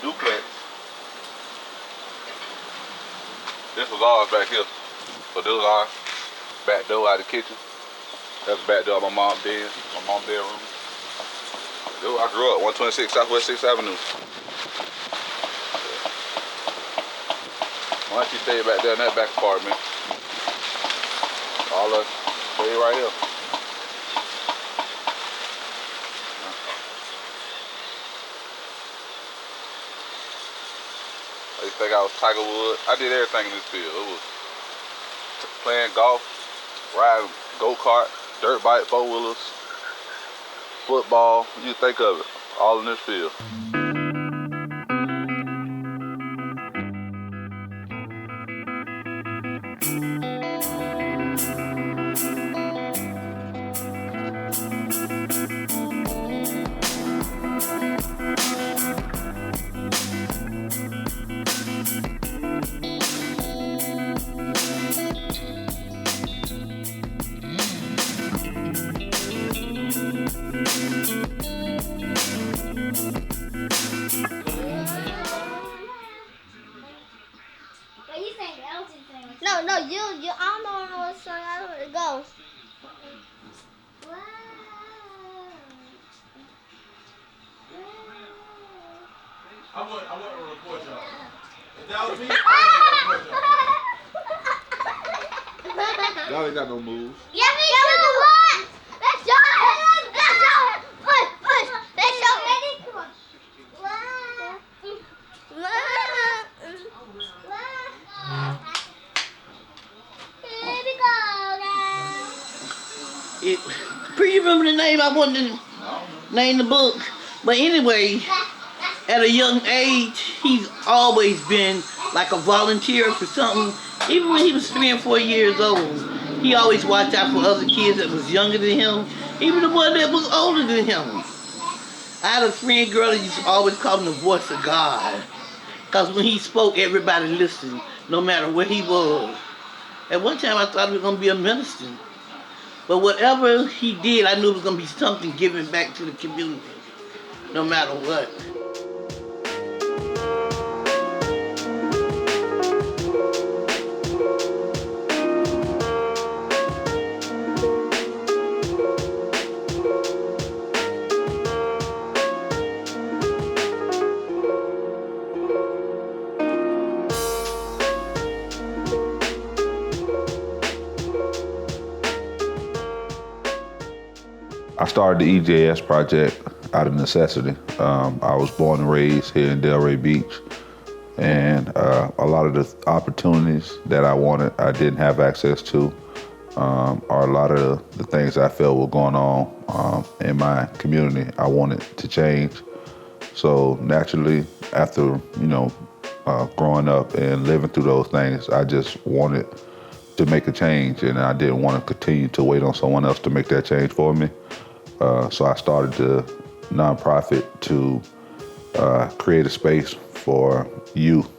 duplex. This was ours back here. So this was our back door out of the kitchen. That's the back door of my mom's bed, my mom's bedroom. I grew up 126 Southwest 6th Avenue. Once you stay back there in that back apartment, all us stay right here. I used to think I was Tiger Woods. I did everything in this field. It was playing golf, riding go-kart, dirt bike, four-wheelers, football. You think of it, all in this field. No, you, I don't know what song, I don't know where it goes. I want to report y'all. If that was me, I would report y'all. Y'all ain't got no moves. Yeah, we do. What? Let's show it. Let's show it. Push. Let's show it. Come on. You remember the name? I wanted to name the book. But anyway, at a young age, he's always been like a volunteer for something. Even when he was 3 and 4 years old, he always watched out for other kids that was younger than him, even the one that was older than him. I had a friend girl that used to always call him the voice of God. Because when he spoke, everybody listened, no matter where he was. At one time, I thought he was going to be a minister. But whatever he did, I knew it was going to be something given back to the community, no matter what. I started the EJS Project out of necessity. I was born and raised here in Delray Beach, and a lot of the opportunities that I wanted, I didn't have access to, or a lot of the things I felt were going on in my community, I wanted to change. So naturally, after growing up and living through those things, I just wanted to make a change, and I didn't want to continue to wait on someone else to make that change for me. So I started the nonprofit to create a space for youth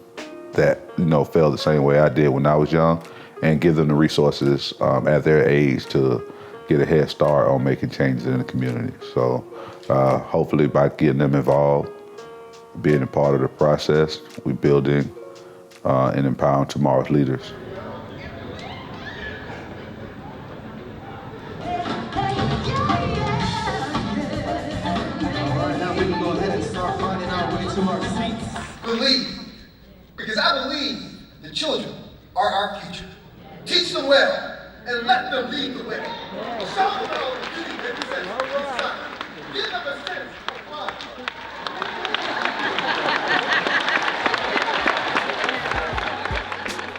that felt the same way I did when I was young, and give them the resources at their age to get a head start on making changes in the community. So hopefully by getting them involved, being a part of the process, we're building and empowering tomorrow's leaders. Believe, because I believe the children are our future. Teach them well and let them lead the way. Show them all the beauty that possess. Give them a sense of fun.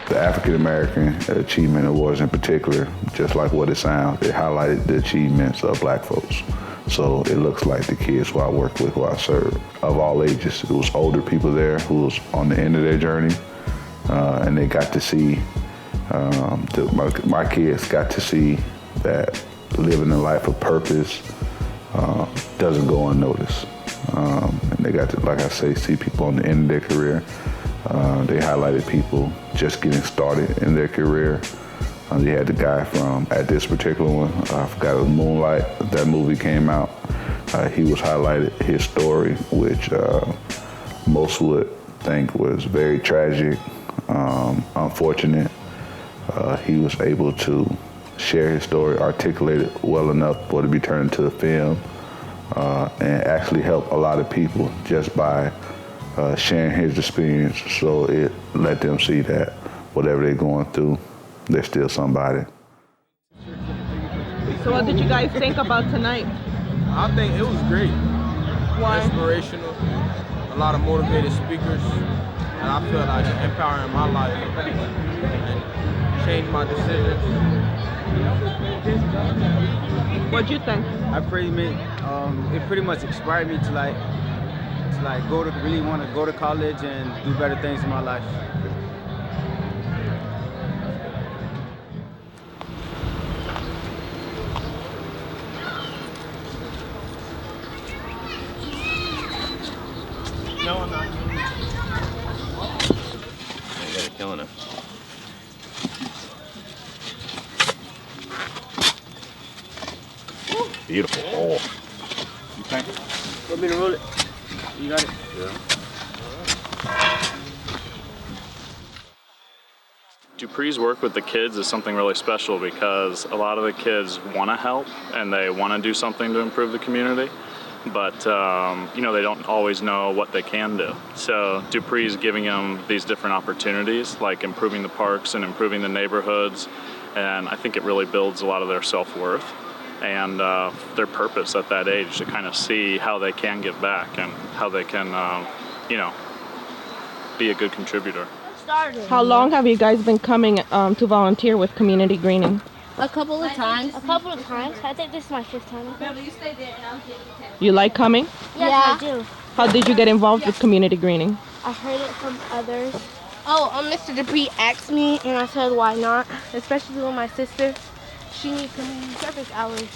The African American Achievement Awards in particular, just like what it sounds, it highlighted the achievements of Black folks. So it looks like the kids who I work with, who I serve, of all ages. It was older people there who was on the end of their journey, and they got to see, my kids got to see that living a life of purpose doesn't go unnoticed. And they got to, like I say, see people on the end of their career. They highlighted people just getting started in their career. They had the guy from, at this particular one, I forgot, it was Moonlight, that movie came out. He was highlighted, his story, which most would think was very tragic, unfortunate. He was able to share his story, articulate it well enough for it to be turned into a film, and actually help a lot of people just by sharing his experience. So it let them see that whatever they're going through, they're still somebody. So what did you guys think about tonight? I think it was great. Why? Inspirational, a lot of motivated speakers, and I feel like empowering my life and changed my decisions. What'd you think? It pretty much inspired me to really want to go to college and do better things in my life. No, I'm not. You guys are killing it. Beautiful. Oh. You think? Want me to roll it? You got it? Yeah. Dupree's work with the kids is something really special because a lot of the kids want to help and they want to do something to improve the community, but they don't always know what they can do. So Dupree's giving them these different opportunities, like improving the parks and improving the neighborhoods, and I think it really builds a lot of their self-worth and their purpose at that age to kind of see how they can give back and how they can, be a good contributor. How long have you guys been coming to volunteer with community greening? A couple of times. I think this is my 5th time. You like coming? Yes, I do. How did you get involved with community greening? I heard it from others. Mr. Dupree asked me, and I said, why not? Especially with my sister. She needs community service hours.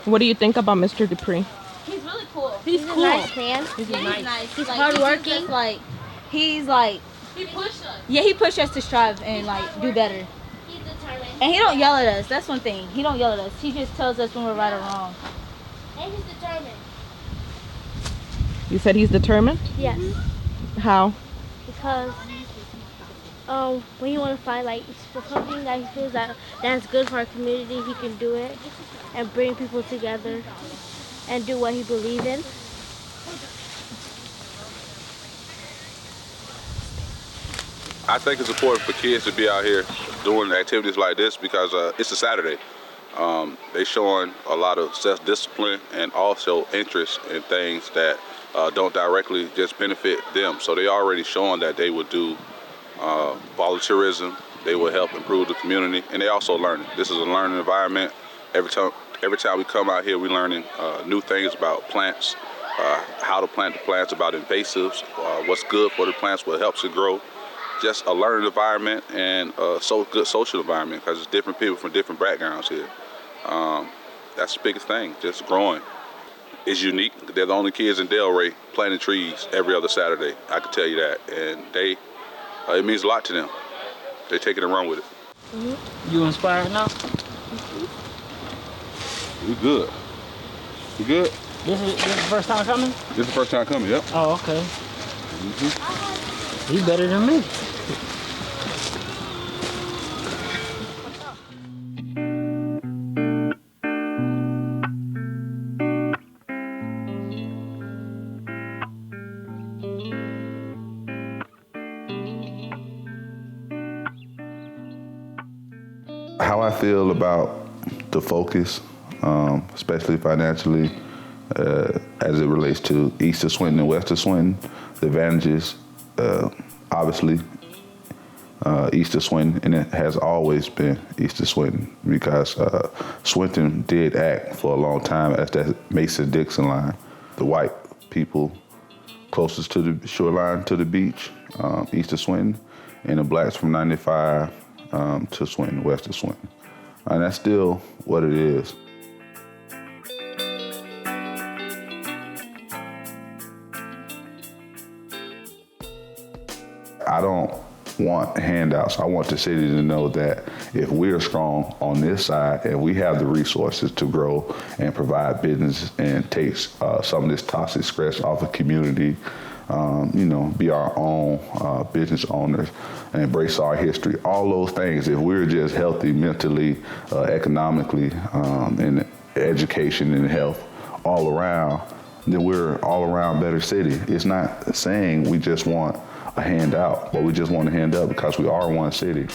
What do you think about Mr. Dupree? He's really cool. He's cool. A nice man. He's nice. He's hardworking. He pushed us. Yeah, he pushed us to strive and do better. He's determined. And he don't yell at us. That's one thing. He don't yell at us. He just tells us when we're right or wrong. And he's determined. You said he's determined? Yes. How? Because when you want to fight for something that he feels that's good for our community, he can do it and bring people together and do what he believes in. I think it's important for kids to be out here doing activities like this because it's a Saturday. They're showing a lot of self-discipline and also interest in things that don't directly just benefit them. So they already showing that they would do volunteerism, they will help improve the community, and they also learning. This is a learning environment. Every time we come out here, we're learning new things about plants, how to plant the plants, about invasives, what's good for the plants, what helps it grow. Just a learning environment and a good social environment because it's different people from different backgrounds here. That's the biggest thing, just growing. It's unique. They're the only kids in Delray planting trees every other Saturday. I can tell you that. And it means a lot to them. They take it and run with it. Mm-hmm. You inspired now? We good. We good? This is the first time coming? This is the first time coming, yep. Oh, okay. Mm-hmm. You better than me. How I feel about the focus, especially financially, as it relates to East of Swinton and West of Swinton, the advantages, obviously, East of Swinton, and it has always been East of Swinton because Swinton did act for a long time as that Mason-Dixon line. The white people closest to the shoreline, to the beach, East of Swinton, and the blacks from 95 to Swinton, West of Swinton. And that's still what it is. I don't want handouts. I want the city to know that if we're strong on this side and we have the resources to grow and provide business and take some of this toxic stress off the community, be our own business owners and embrace our history, all those things. If we're just healthy mentally, economically, and education and health all around, then we're all around better city. It's not saying we just want a handout, but we just want a handout because we are one city.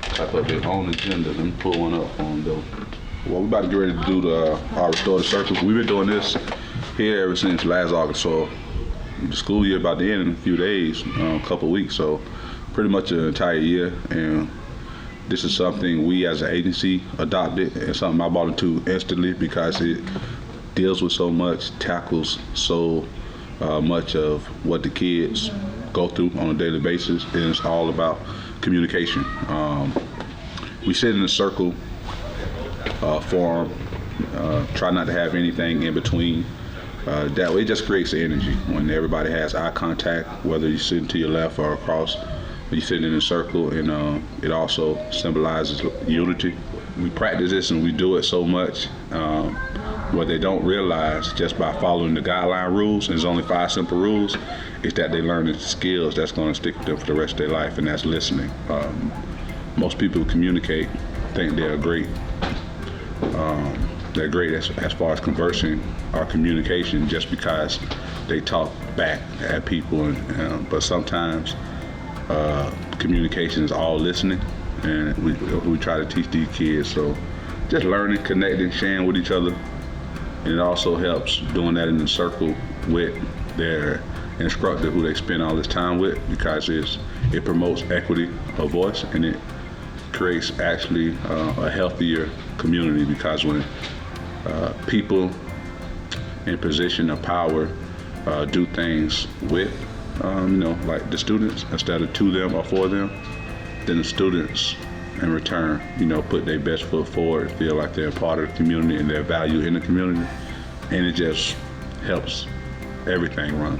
Type up their own agenda. Let me pull one up on though. Well, we're about to get ready to do our restorative circles. We've been doing this here ever since last August. So the school year about to end in a few days, a couple of weeks. So pretty much an entire year. And this is something we as an agency adopted and something I bought into instantly because it deals with so much, tackles so much of what the kids go through on a daily basis. And it's all about communication. We sit in a circle forum, try not to have anything in between. That way it just creates the energy when everybody has eye contact, whether you're sitting to your left or across. You sit in a circle, and it also symbolizes unity. We practice this and we do it so much what they don't realize just by following the guideline rules, and there's only 5 simple rules, is that they learn the skills that's going to stick with them for the rest of their life, and that's listening. Most people who communicate think they're great. They're great as far as conversing or communication just because they talk back at people, but sometimes communication is all listening, and we try to teach these kids. So just learning, connecting, sharing with each other. And it also helps doing that in the circle with their instructor who they spend all this time with, because it promotes equity of voice, and it creates actually a healthier community, because when people in position of power do things with, like the students instead of to them or for them, then the students in return, put their best foot forward, feel like they're a part of the community and their value in the community. And it just helps everything run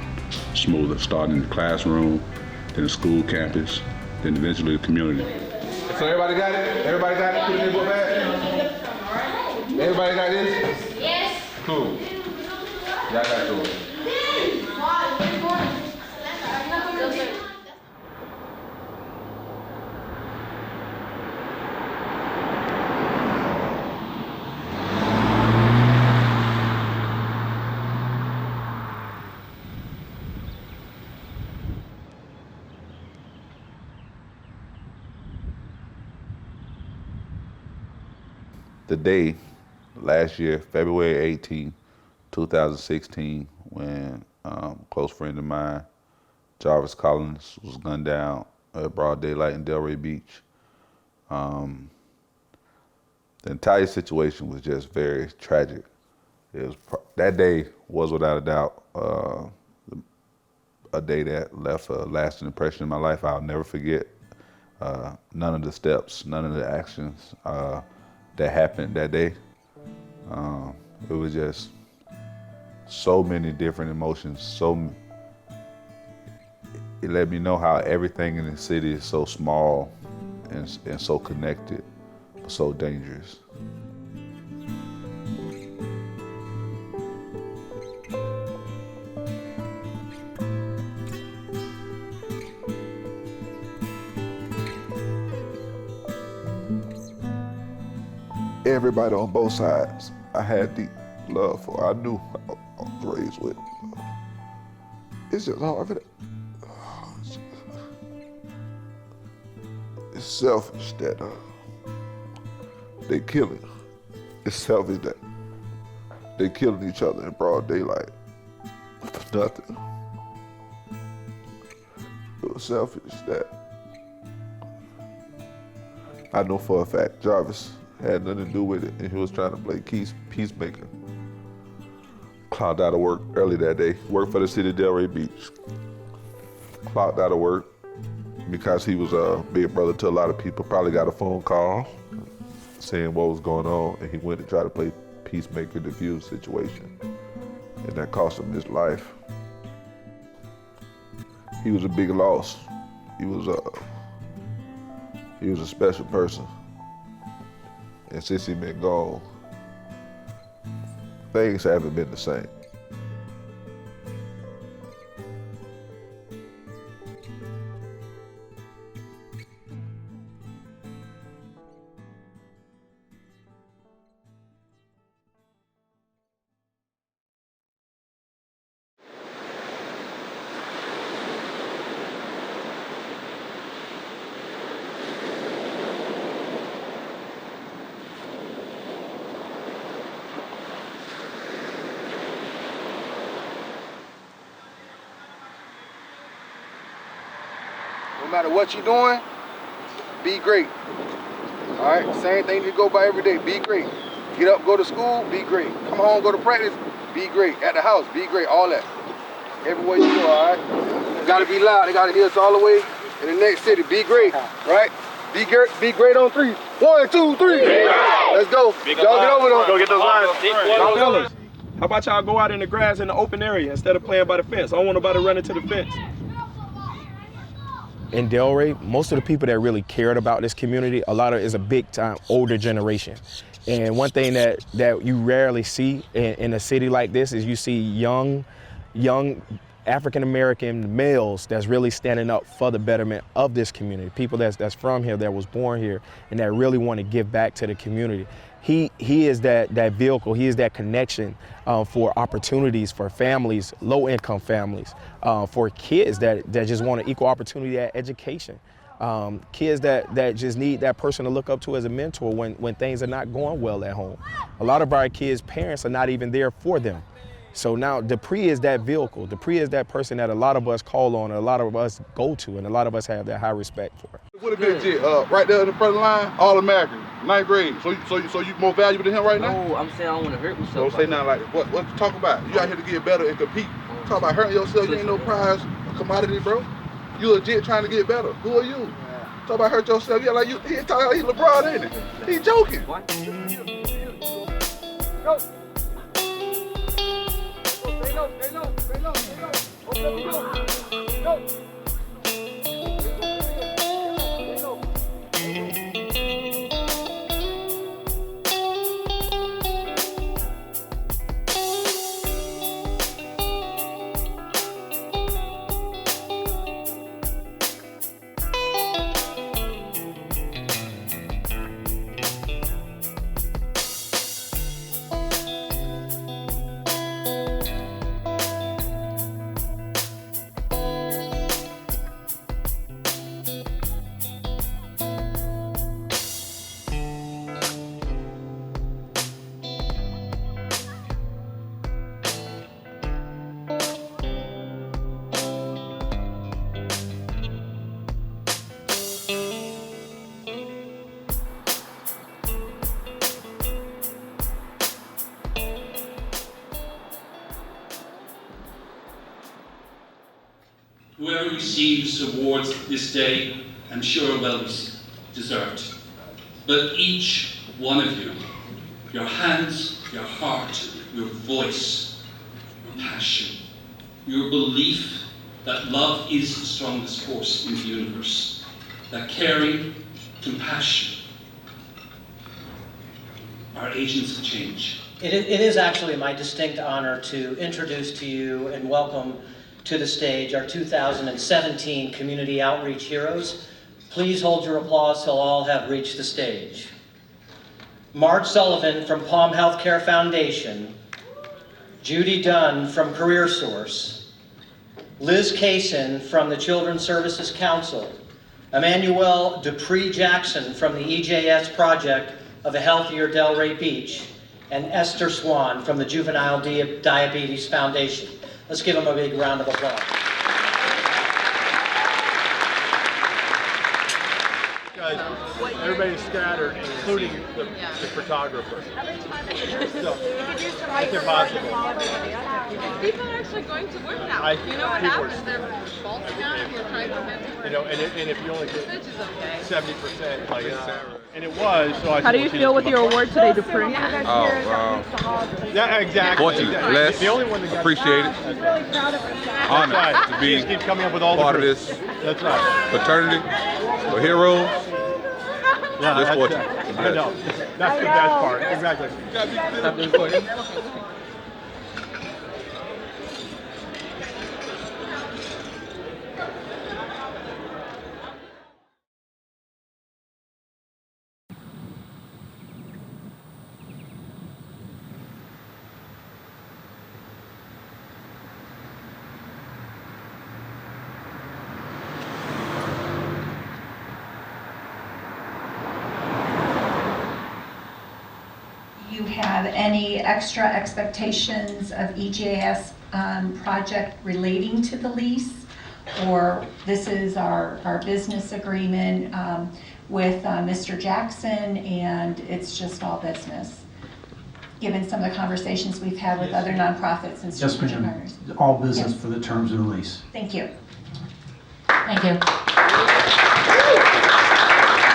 smoother, starting in the classroom, then the school campus, then eventually the community. So everybody got it? Everybody got it? Put it in your book bag? Everybody got this? Yes. Cool. Y'all got it cool. The day last year, February 18, 2016, when a close friend of mine, Jarvis Collins, was gunned down at broad daylight in Delray Beach. The entire situation was just very tragic. That day was without a doubt a day that left a lasting impression in my life. I'll never forget none of the steps, none of the actions that happened that day. It was just so many different emotions. It let me know how everything in the city is so small and so connected, but so dangerous. Everybody on both sides, I had deep love for. I knew I was raised with. It's just hard for that. It's selfish that they killing. It's selfish that they killing each other in broad daylight for nothing. It was selfish that I know for a fact Jarvis had nothing to do with it, and he was trying to play peacemaker. Clocked out of work early that day, worked for the city of Delray Beach. Clocked out of work because he was a big brother to a lot of people, probably got a phone call saying what was going on, and he went to try to play peacemaker, diffuse situation, and that cost him his life. He was a big loss. He was a special person, and since he been gone, things haven't been the same. No matter what you're doing, be great. All right, same thing you go by every day, be great. Get up, go to school, be great. Come home, go to practice, be great. At the house, be great, all that. Everywhere you go, all right? You gotta be loud, they gotta hear us all the way in the next city, be great, right? Be great on 3. 1, 2, 3. Let's go. Y'all get over there. Go get those lines. Fellas, how about y'all go out in the grass in the open area instead of playing by the fence? I don't want nobody running to the fence. In Delray, most of the people that really cared about this community, a lot of is a big time older generation. And one thing that you rarely see in a city like this is you see young African-American males that's really standing up for the betterment of this community, people that's from here, that was born here, and that really want to give back to the community. He is that vehicle, he is that connection for opportunities for families, low-income families, for kids that just want an equal opportunity at education. Kids that just need that person to look up to as a mentor when things are not going well at home. A lot of our kids' parents are not even there for them. So now Dupree is that vehicle. Dupree is that person that a lot of us call on, and a lot of us go to, and a lot of us have that high respect for. Would have been Jit, right there in the front of the line, All-American, 9th grade. So you more valuable than him right now? No, I'm saying I don't want to hurt myself. Don't say nothing like that. What you talk about? You out here to get better and compete. Talk about hurting yourself, you ain't no prize commodity, bro. You legit trying to get better. Who are you? Talk about hurt yourself. Yeah, like he talking like he LeBron, ain't it? He joking. Go. Stay low, stay low, stay low, stay low. Open up the door. Go. Whoever receives awards this day, I'm sure well deserved. But each one of you, your hands, your heart, your voice, your passion, your belief that love is the strongest force in the universe, that caring, compassion are agents of change. It is actually my distinct honor to introduce to you and welcome to the stage our 2017 Community Outreach Heroes. Please hold your applause till all have reached the stage. Marge Sullivan from Palm Healthcare Foundation, Judy Dunn from Career Source, Liz Kaysen from the Children's Services Council, Emanuel Dupree Jackson from the EJS Project of a Healthier Delray Beach, and Esther Swan from the Juvenile Diabetes Foundation. Let's give them a big round of applause. Everybody's scattered, including the photographer. So, it's impossible. People are actually going to work now. You know what happens? They're bolting out and you're trying to prevent it. You know, and if you only get Which is okay. 70%, like and it was. So How do you feel with your award today, Dupree? Yeah, exactly. Fortunate, blessed, The only one that got appreciated, honored to be Just keep coming up with all part the of this That's right. fraternity, for heroes. Yeah, Just that's fortunate. it. I know. That's the best part. Exactly. You have any extra expectations of EJS project relating to the lease? Or this is our business agreement with Mr. Jackson, and it's just all business? Given some of the conversations we've had with other nonprofits and Yes, strategic ma'am. partners. All business Yes. for the terms of the lease. Thank you. Thank you.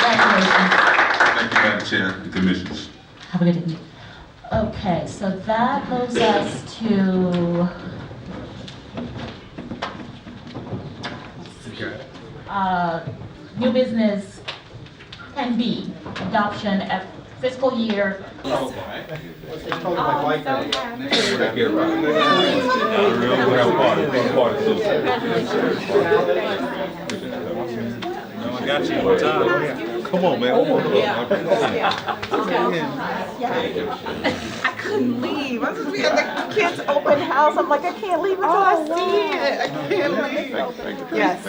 Thank you, Madam Chair and Commissioners. Have a good evening. Okay, so that moves us to new business 10B, adoption of fiscal year. I got you one time. Come on, man. I couldn't leave. I was just at the kids' open house. I'm like, I can't leave until I see it. I can't leave. Yes.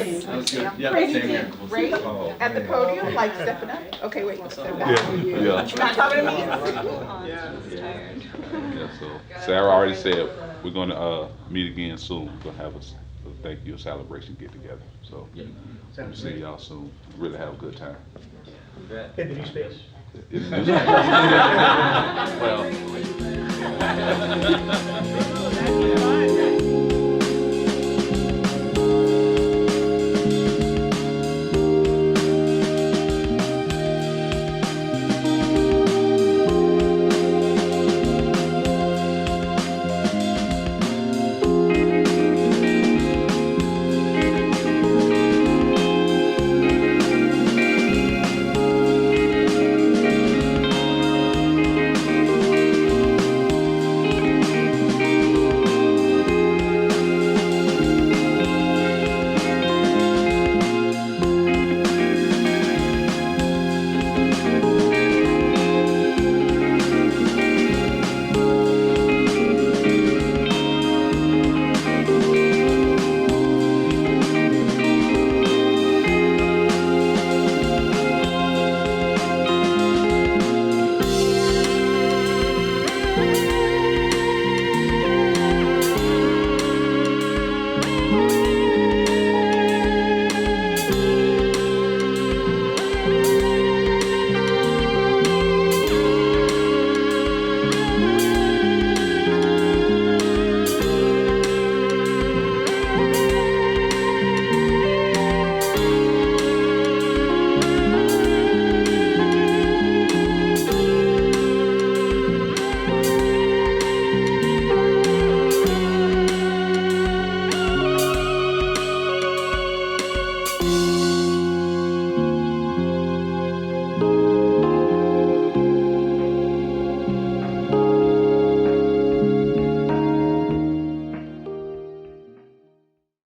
Right at the podium, like stepping up. Okay, wait. Step back. Yeah. Not talking to me. Yeah, so Sarah already said we're going to meet again soon. We're going to have a thank you, a celebration get together. So we'll see y'all soon. Really have a good time. In the new space. Well.